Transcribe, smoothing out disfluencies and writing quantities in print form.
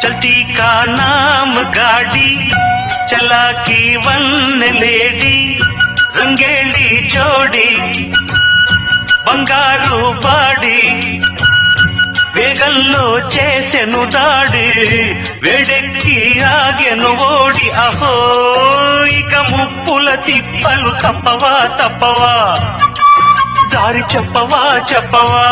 चलती का नाम गाड़ी चला की वन लेडी రంగేళి జోడి బంగారు బాడి వేగంలో చేసెను దాడి వేడెక్కి ఆగెను ఓడి అహో ఇక ముప్పుల తిప్పలు తప్పవా తప్పవా దారి చెప్పవా చెప్పవా